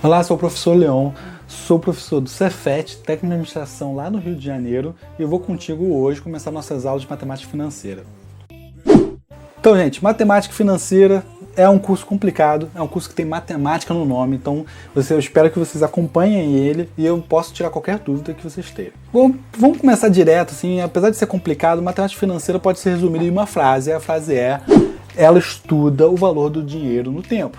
Olá, sou o professor Leon, sou professor do Cefet, técnico de administração lá no Rio de Janeiro, e eu vou contigo hoje começar nossas aulas de matemática financeira. Então, gente, matemática financeira é um curso complicado, é um curso que tem matemática no nome, então eu espero que vocês acompanhem ele e eu posso tirar qualquer dúvida que vocês tenham. Bom, vamos começar direto, assim, apesar de ser complicado, matemática financeira pode ser resumida em uma frase, a frase é: ela estuda o valor do dinheiro no tempo.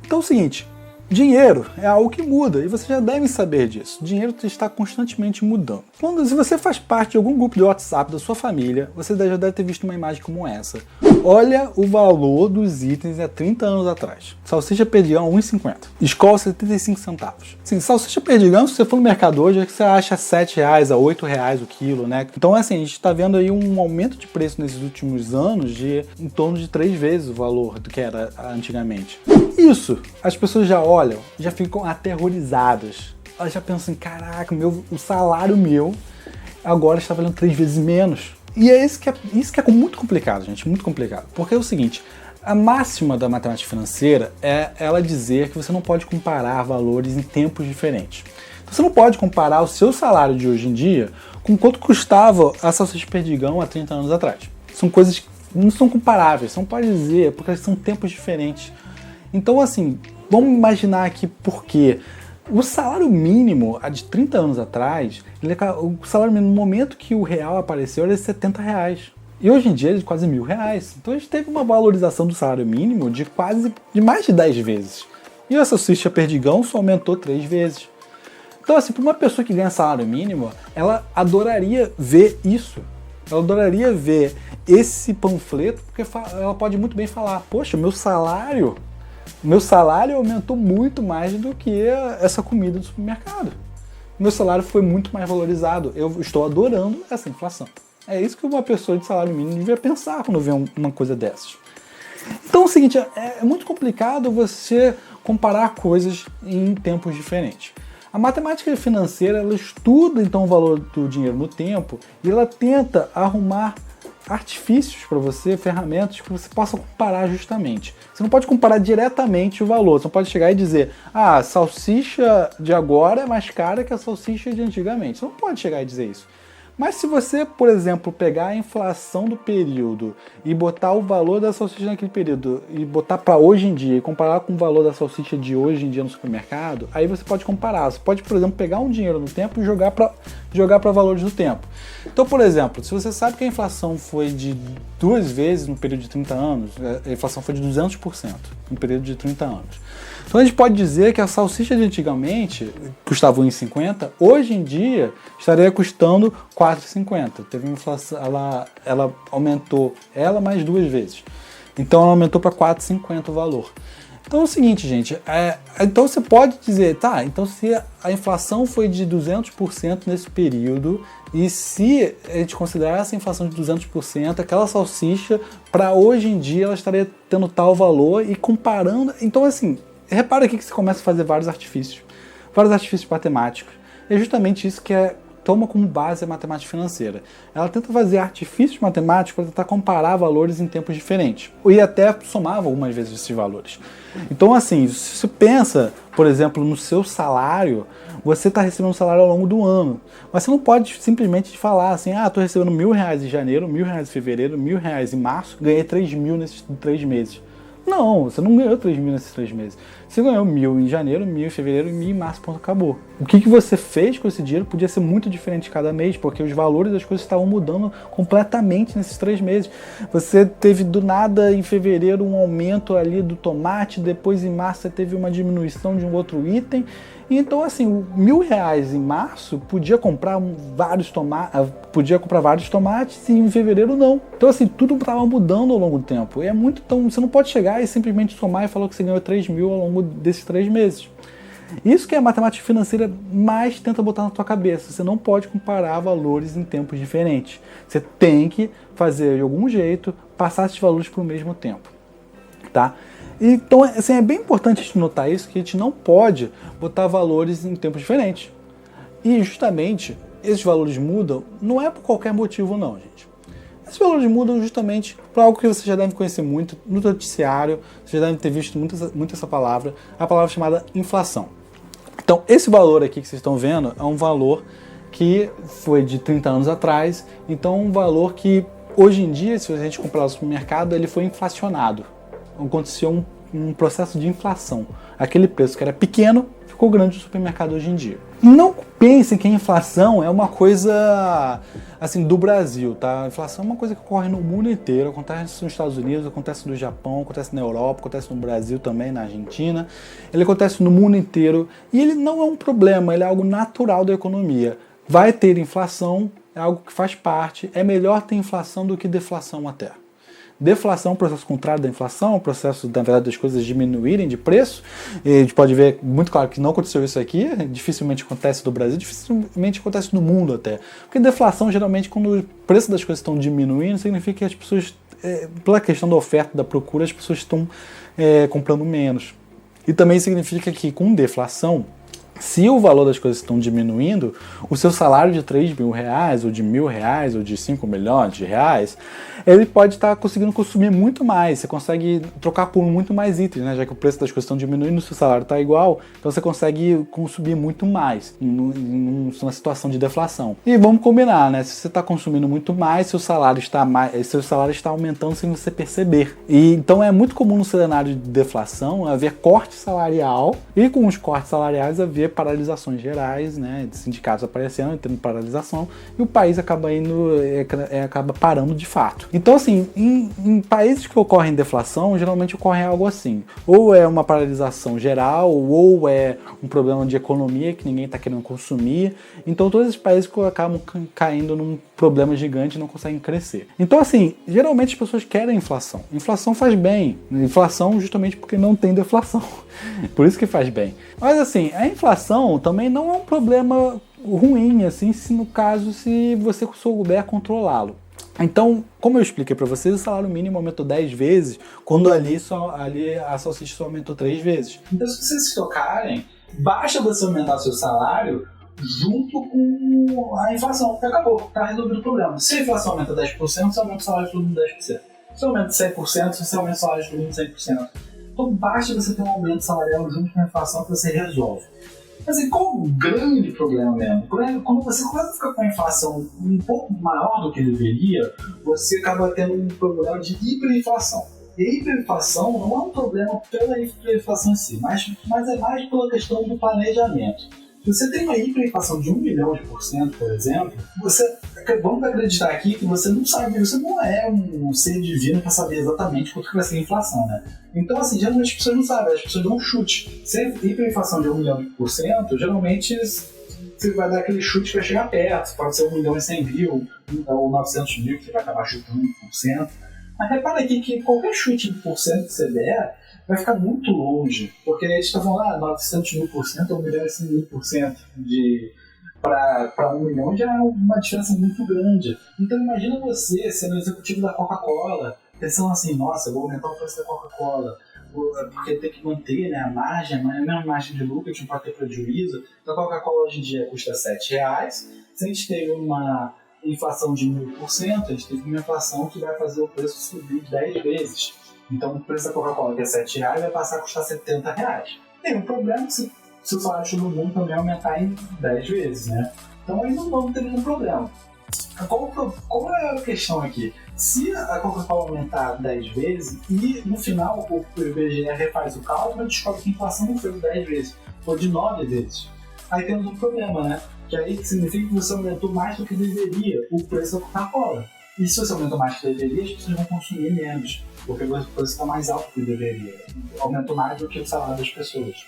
Então é o seguinte, dinheiro é algo que muda e você já deve saber disso. Dinheiro está constantemente mudando. Se você faz parte de algum grupo de WhatsApp da sua família, você já deve ter visto uma imagem como essa. Olha o valor dos itens há 30 anos atrás. Salsicha perdigão, R$1,50. Escola, 75 centavos. Sim, salsicha perdigão, se você for no mercado hoje, você acha R$7 a R$8 o quilo, né? Então, assim, a gente está vendo aí um aumento de preço nesses últimos anos de em torno de 3 vezes o valor do que era antigamente. Isso, as pessoas já olham, já ficam aterrorizadas. Elas já pensam assim, caraca, o salário meu agora está valendo 3 vezes menos. E é isso que é muito complicado, gente, muito complicado. Porque é o seguinte, a máxima da matemática financeira é ela dizer que você não pode comparar valores em tempos diferentes. Então, você não pode comparar o seu salário de hoje em dia com quanto custava a salsicha perdigão há 30 anos atrás. São coisas que não são comparáveis, você não pode dizer, porque são tempos diferentes. Então, assim, vamos imaginar aqui por quê. O salário mínimo, há de 30 anos atrás, o salário mínimo no momento que o real apareceu era de R$70. E hoje em dia é de quase R$1.000. Então a gente teve uma valorização do salário mínimo de mais de 10 vezes. E a salsicha perdigão só aumentou 3 vezes. Então, assim, para uma pessoa que ganha salário mínimo, ela adoraria ver isso. Ela adoraria ver esse panfleto, porque ela pode muito bem falar, poxa, meu salário aumentou muito mais do que essa comida do supermercado. Meu salário foi muito mais valorizado. Eu estou adorando essa inflação. É isso que uma pessoa de salário mínimo devia pensar quando vê uma coisa dessas. Então é o seguinte, é muito complicado você comparar coisas em tempos diferentes. A matemática financeira, ela estuda então o valor do dinheiro no tempo e ela tenta arrumar artifícios para você, ferramentas que você possa comparar justamente. Você não pode comparar diretamente o valor, você não pode chegar e dizer, a salsicha de agora é mais cara que a salsicha de antigamente. Você não pode chegar e dizer isso. Mas se você, por exemplo, pegar a inflação do período e botar o valor da salsicha naquele período e botar para hoje em dia e comparar com o valor da salsicha de hoje em dia no supermercado, aí você pode comparar. Você pode, por exemplo, pegar um dinheiro no tempo e jogar para valores do tempo. Então, por exemplo, se você sabe que a inflação foi de 2 vezes no período de 30 anos, a inflação foi de 200% no período de 30 anos. Então a gente pode dizer que a salsicha de antigamente custava R$1,50, hoje em dia estaria custando R$4,50. Teve uma inflação, ela aumentou mais 2 vezes. Então ela aumentou para R$4,50 o valor. Então é o seguinte, gente, então você pode dizer, tá, então se a inflação foi de 200% nesse período, e se a gente considerar essa inflação de 200%, aquela salsicha, para hoje em dia, ela estaria tendo tal valor e comparando. Então, assim, repara aqui que você começa a fazer vários artifícios matemáticos. E é justamente isso que toma como base a matemática financeira. Ela tenta fazer artifícios matemáticos para tentar comparar valores em tempos diferentes. E até somava algumas vezes esses valores. Então, assim, se você pensa, por exemplo, no seu salário, você está recebendo um salário ao longo do ano. Mas você não pode simplesmente falar assim, estou recebendo R$1.000 em janeiro, R$1.000 em fevereiro, R$1.000 em março, ganhei 3 mil nesses 3 meses. Não, você não ganhou 3 mil nesses 3 meses. Você ganhou 1.000 em janeiro, 1.000 em fevereiro e 1.000 em março, ponto, acabou. O que você fez com esse dinheiro podia ser muito diferente cada mês, porque os valores das coisas estavam mudando completamente nesses 3 meses. Você teve do nada em fevereiro um aumento ali do tomate, depois em março você teve uma diminuição de um outro item. Então, assim, R$1.000 em março podia comprar vários tomates e em fevereiro não. Então, assim, tudo estava mudando ao longo do tempo. Então, você não pode chegar e simplesmente somar e falar que você ganhou 3 mil ao longo desses 3 meses. Isso que a matemática financeira mais tenta botar na tua cabeça. Você não pode comparar valores em tempos diferentes. Você tem que fazer, de algum jeito, passar esses valores para o mesmo tempo. Tá? Então, assim, é bem importante a gente notar isso, que a gente não pode botar valores em tempos diferentes. E, justamente, esses valores mudam, não é por qualquer motivo, não, gente. Esses valores mudam justamente para algo que você já deve conhecer muito no noticiário, você já deve ter visto muito essa palavra, a palavra chamada inflação. Então, esse valor aqui que vocês estão vendo é um valor que foi de 30 anos atrás, então um valor que hoje em dia, se a gente comprar no supermercado, ele foi inflacionado. Aconteceu um processo de inflação. Aquele preço que era pequeno ficou grande no supermercado hoje em dia. Não pensem que a inflação é uma coisa assim do Brasil, tá? A inflação é uma coisa que ocorre no mundo inteiro, acontece nos Estados Unidos, acontece no Japão, acontece na Europa, acontece no Brasil também, na Argentina. Ele acontece no mundo inteiro e ele não é um problema, ele é algo natural da economia. Vai ter inflação, é algo que faz parte, é melhor ter inflação do que deflação até. Deflação é um processo contrário da inflação, é um processo, na verdade, das coisas diminuírem de preço. E a gente pode ver muito claro que não aconteceu isso aqui, dificilmente acontece no Brasil, dificilmente acontece no mundo até. Porque deflação, geralmente, quando o preço das coisas estão diminuindo, significa que as pessoas, pela questão da oferta e da procura, as pessoas estão comprando menos. E também significa que com deflação, se o valor das coisas estão diminuindo, o seu salário de 3 mil reais, ou de R$1.000, ou de 5 milhões de reais, ele pode estar conseguindo consumir muito mais, você consegue trocar por muito mais itens, né? Já que o preço das coisas estão diminuindo, o seu salário está igual, então você consegue consumir muito mais numa situação de deflação. E vamos combinar, né? Se você está consumindo muito mais, seu salário está aumentando sem você perceber. E então é muito comum no cenário de deflação haver corte salarial, e com os cortes salariais haver paralisações gerais, né, de sindicatos aparecendo, tendo paralisação, e o país acaba acaba parando de fato. Então, assim, em países que ocorrem deflação, geralmente ocorre algo assim, ou é uma paralisação geral, ou é um problema de economia que ninguém está querendo consumir. Então, todos esses países acabam caindo num problema gigante e não conseguem crescer. Então, assim, geralmente as pessoas querem inflação. Inflação faz bem. Inflação justamente porque não tem deflação. Por isso que faz bem. Mas, assim, a inflação também não é um problema ruim, assim, se você souber controlá-lo. Então, como eu expliquei para vocês, o salário mínimo aumentou 10 vezes, quando ali a salsicha só aumentou 3 vezes. Então, se vocês se tocarem, basta você aumentar seu salário junto com a inflação. Acabou, tá resolvido o problema. Se a inflação aumenta 10%, você aumenta o salário de todo mundo 10%. Se aumenta 100%, você aumenta o salário de todo mundo 100%. Então, basta você ter um aumento salarial junto com a inflação que você resolve. Mas e qual o grande problema mesmo? Quando você começa a ficar com a inflação um pouco maior do que deveria, você acaba tendo um problema de hiperinflação. E a hiperinflação não é um problema pela hiperinflação em si, mas é mais pela questão do planejamento. Se você tem uma hiperinflação de 1 milhão por cento, por exemplo, vamos acreditar aqui que você não sabe, você não é um ser divino para saber exatamente quanto que vai ser a inflação, né? Então, assim, geralmente as pessoas não sabem, as pessoas dão um chute. Se a hiperinflação de 1 milhão por cento, geralmente você vai dar aquele chute que vai chegar perto, pode ser 1 milhão e 100 mil, ou 900 mil, que você vai acabar chutando 1%. Mas repara aqui que qualquer chute de porcento que você der, vai ficar muito longe, porque a gente está falando 900 mil por cento, 1 milhão e 100 mil por cento para 1 milhão já é uma diferença muito grande. Então imagina você sendo executivo da Coca-Cola, pensando assim, nossa, eu vou aumentar o preço da Coca-Cola, porque tem que manter, né, a margem, a mesma margem de lucro, a gente não pode ter prejuízo. Então a Coca-Cola hoje em dia custa R$7. Se a gente teve uma inflação de 1000%, a gente teve uma inflação que vai fazer o preço subir 10 vezes. Então o preço da Coca-Cola, que é R$7, vai passar a custar R$70. Tem um problema se o salário de todo mundo também aumentar em 10 vezes, né? Então aí não vamos ter nenhum problema. Qual é a questão aqui? Se a Coca-Cola aumentar 10 vezes e no final o IBGE refaz o cálculo e descobre que a inflação não foi de 10 vezes, foi de 9 vezes. Aí temos um problema, né? Que aí significa que você aumentou mais do que deveria o preço da Coca-Cola. E se você aumentou mais do que deveria, as pessoas vão consumir menos, porque o preço está mais alto do que deveria. Aumentou mais do que o salário das pessoas.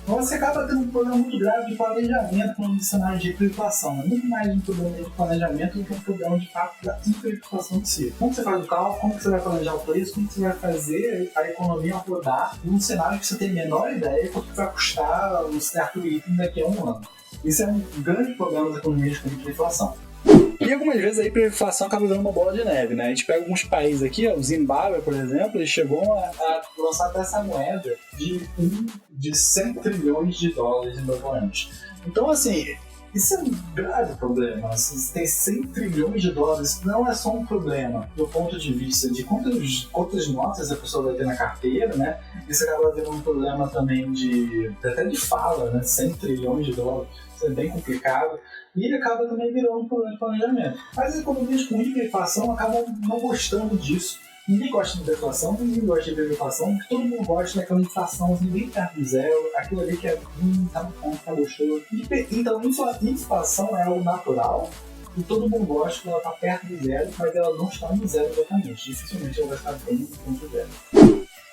Então você acaba tendo um problema muito grave de planejamento no cenário de hiperinflação. É muito mais um problema de planejamento do que um problema de fato da hiperinflação em si. Como você faz o cálculo, como você vai planejar o preço, como você vai fazer a economia rodar num cenário que você tem a menor ideia quanto vai custar um certo item daqui a um ano. Isso é um grande problema das economias com hiperinflação. E algumas vezes a hiperinflação acaba dando uma bola de neve, né? A gente pega alguns países aqui, o Zimbábue, por exemplo, eles chegou a lançar até essa moeda de 100 trilhões de dólares em 2 anos. Então, assim, Isso é um grave problema. Se tem 100 trilhões de dólares, não é só um problema do ponto de vista de quantas notas a pessoa vai ter na carteira, né? Isso acaba tendo um problema também até de fala, né? 100 trilhões de dólares, isso é bem complicado. E acaba também virando um problema de planejamento. Mas as economias com hiperinflação acabam não gostando disso. Ninguém gosta de deflação, ninguém gosta de hiperinflação, porque todo mundo gosta daquela inflação assim, bem perto do zero, aquilo ali que é tá no ponto, tá gostoso. Então, inflação é algo natural e todo mundo gosta que ela tá perto do zero, mas ela não está no zero exatamente. Dificilmente ela vai estar bem no ponto zero.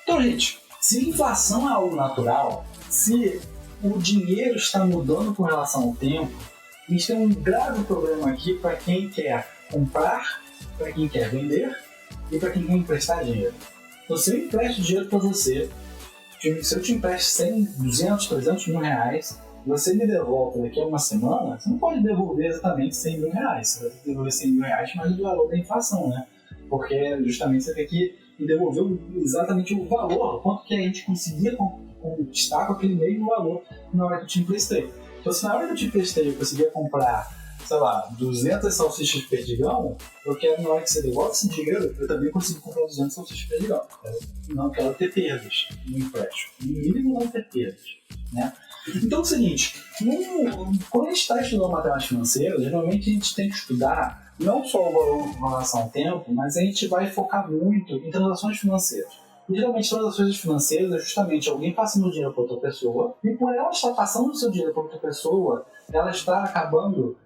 Então, gente, se inflação é algo natural, se o dinheiro está mudando com relação ao tempo, a gente tem um grave problema aqui para quem quer comprar, para quem quer vender e para quem quer emprestar dinheiro. Então, se eu empresto dinheiro para você, se eu te empresto 100, 200, 300 mil reais, você me devolve daqui a uma semana, você não pode devolver exatamente 100 mil reais. Você vai ter que devolver 100 mil reais mais do valor da inflação, né? Porque justamente você tem que devolver exatamente o valor, quanto que a gente conseguia conquistar com aquele mesmo valor na hora que eu te emprestei. Então, se na hora que eu te emprestei eu conseguia comprar, sei lá, 200 salsichas de perdigão, eu quero, na hora que você devolve esse dinheiro, eu também consigo comprar 200 salsichas de perdigão. Eu não quero ter perdas no empréstimo. No mínimo, não ter perdas, né? Então é o seguinte, quando a gente está estudando matemática financeira, geralmente a gente tem que estudar não só o valor em relação ao tempo, mas a gente vai focar muito em transações financeiras. E geralmente transações financeiras é justamente alguém passando dinheiro para outra pessoa, e por ela estar passando o seu dinheiro para outra pessoa, ela está acabando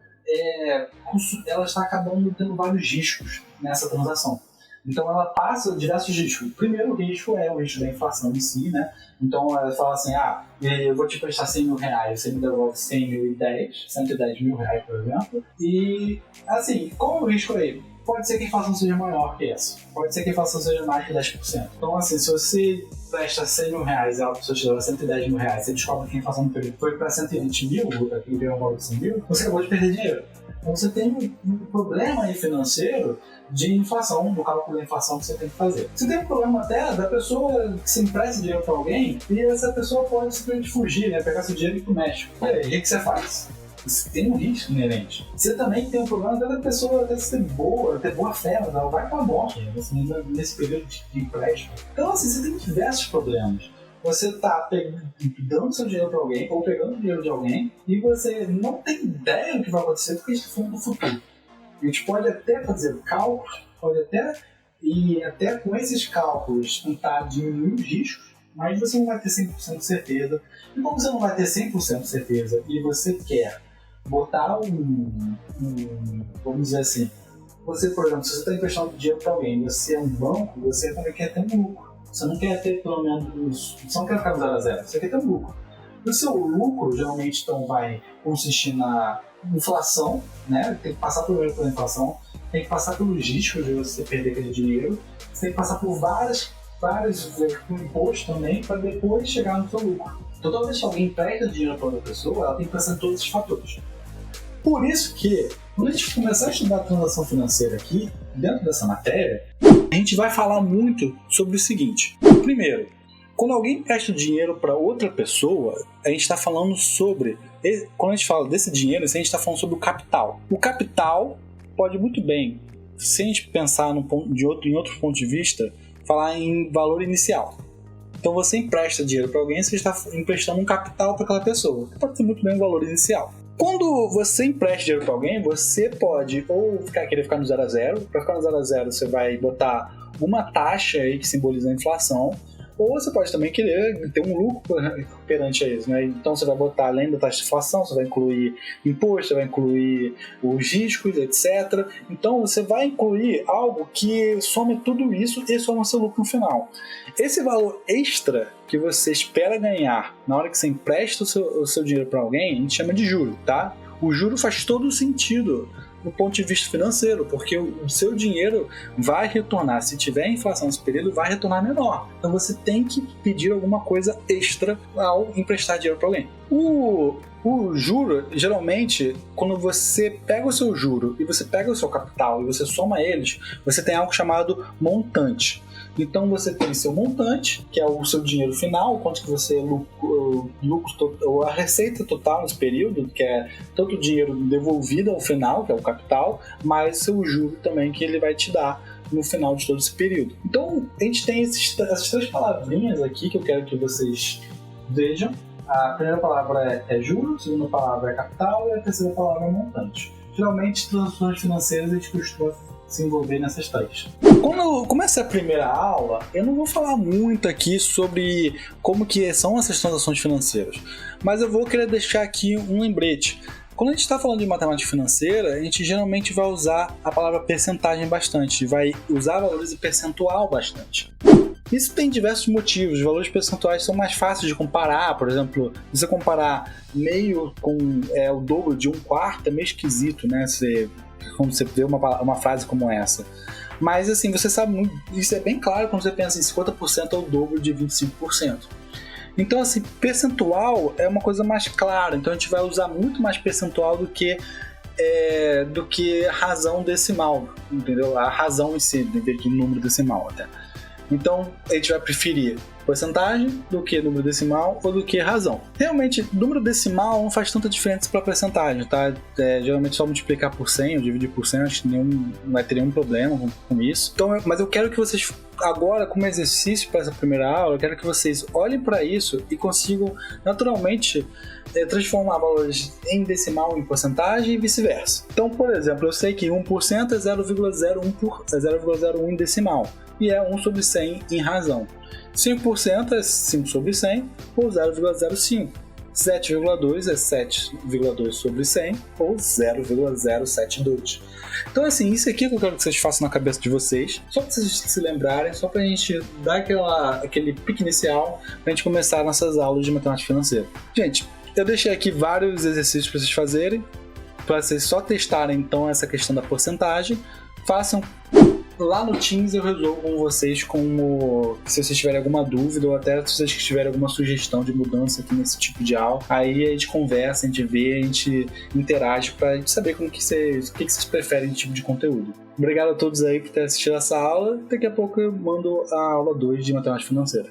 tendo vários riscos nessa transação. Então ela passa diversos riscos. O primeiro risco é o risco da inflação em si, né? Então ela fala assim, eu vou te prestar 100 mil reais, você me devolve 110 mil reais, por exemplo. E assim, qual é o risco aí? Pode ser que a inflação seja maior que essa. Pode ser que a inflação seja mais que 10%. Então assim, se você presta 100 mil reais e a pessoa te dá 110 mil reais, você descobre que a inflação no período foi para 120 mil, aqui veio um valor de 100 mil, você acabou de perder dinheiro. Então você tem um problema aí financeiro de inflação, do cálculo da inflação que você tem que fazer. Você tem um problema até da pessoa que se empresta dinheiro para alguém e essa pessoa pode simplesmente fugir, né? Pegar seu dinheiro e ir pro México. E aí, o que você faz? Você tem um risco inerente. Você também tem um problema da pessoa até ser boa, ter boa fé, ela vai para a morte, assim, nesse período de empréstimo. Então, assim, você tem diversos problemas. Você está dando seu dinheiro para alguém ou pegando o dinheiro de alguém e você não tem ideia do que vai acontecer porque a gente está falando do futuro. A gente pode até fazer cálculos, e até com esses cálculos tentar diminuir os riscos, mas você não vai ter 100% de certeza. E como você não vai ter 100% de certeza e você quer botar vamos dizer assim, você, por exemplo, se você está emprestando dinheiro para alguém, você é um banco, você também quer ter um lucro. Você não quer ter pelo menos, você não quer ficar no 0 a 0, você quer ter um lucro. O seu lucro geralmente então vai consistir na inflação, né? Tem que passar primeiro pela inflação, tem que passar pelos riscos de você perder aquele dinheiro, você tem que passar por vários impostos também para depois chegar no seu lucro. Então, toda vez que alguém empresta dinheiro para outra pessoa, ela tem que passar em todos esses fatores. Por isso que, quando a gente começar a estudar a transação financeira aqui, dentro dessa matéria, a gente vai falar muito sobre o seguinte. Primeiro, quando alguém empresta dinheiro para outra pessoa, a gente está falando sobre... Quando a gente fala desse dinheiro, a gente está falando sobre o capital. O capital pode muito bem, se a gente pensar em outro ponto de vista, falar em valor inicial. Então você empresta dinheiro para alguém, você está emprestando um capital para aquela pessoa. Pode ser muito bem um valor inicial. Quando você empresta dinheiro para alguém, você pode ou querer ficar no 0 a 0. Para ficar no 0 a 0, você vai botar uma taxa aí que simboliza a inflação. Ou você pode também querer ter um lucro perante a isso, né? Então você vai botar, além da taxa de inflação, você vai incluir imposto, você vai incluir os riscos, etc. Então você vai incluir algo que some tudo isso e soma seu lucro no final. Esse valor extra que você espera ganhar na hora que você empresta o seu dinheiro para alguém, a gente chama de juro, tá? O juro faz todo o sentido do ponto de vista financeiro, porque o seu dinheiro vai retornar, se tiver inflação nesse período, vai retornar menor. Então você tem que pedir alguma coisa extra ao emprestar dinheiro para alguém. O juro, geralmente, quando você pega o seu juro e você pega o seu capital e você soma eles, você tem algo chamado montante. Então você tem seu montante, que é o seu dinheiro final, quanto que você ou a receita total nesse período, que é todo o dinheiro devolvido ao final, que é o capital, mais seu juro também que ele vai te dar no final de todo esse período. Então a gente tem essas 3 palavrinhas aqui que eu quero que vocês vejam. A primeira palavra é juro, a segunda palavra é capital e a terceira palavra é montante. Geralmente, transações financeiras a gente costuma se envolver nessas 3. Quando começa a primeira aula, eu não vou falar muito aqui sobre como que são essas transações financeiras, mas eu vou querer deixar aqui um lembrete. Quando a gente está falando de matemática financeira, a gente geralmente vai usar a palavra percentagem bastante, vai usar valores de percentual bastante. Isso tem diversos motivos. Os valores percentuais são mais fáceis de comparar. Por exemplo, você comparar meio com o dobro de 1/4 é meio esquisito, né? Quando você vê uma frase como essa. Mas assim, você sabe, isso é bem claro quando você pensa em 50% é o dobro de 25%. Então assim, percentual é uma coisa mais clara. Então a gente vai usar muito mais percentual do que razão decimal, entendeu? A razão em si, em vez de número decimal até. Então, a gente vai preferir porcentagem do que número decimal ou do que razão. Realmente, número decimal não faz tanta diferença para porcentagem, tá? Geralmente só multiplicar por 100 ou dividir por 100, acho que não vai ter nenhum problema com isso. Então, mas eu quero que vocês, agora, como exercício para essa primeira aula, eu quero que vocês olhem para isso e consigam, naturalmente, transformar valores em decimal em porcentagem e vice-versa. Então, por exemplo, eu sei que 1% é 0,01 em decimal. E é 1 sobre 100 em razão. 5% é 5 sobre 100 ou 0,05. 7,2 é 7,2 sobre 100 ou 0,072. Então assim, isso aqui que eu quero que vocês façam na cabeça de vocês, só para vocês se lembrarem, só para a gente dar aquele pique inicial para a gente começar nossas aulas de matemática financeira. Gente, eu deixei aqui vários exercícios para vocês fazerem, para vocês só testarem então essa questão da porcentagem. Façam. Lá no Teams eu resolvo com vocês se vocês tiverem alguma dúvida ou até se vocês tiverem alguma sugestão de mudança aqui nesse tipo de aula. Aí a gente conversa, a gente vê, a gente interage pra gente saber o que vocês preferem de tipo de conteúdo. Obrigado a todos aí por ter assistido essa aula. Daqui a pouco eu mando a aula 2 de matemática financeira.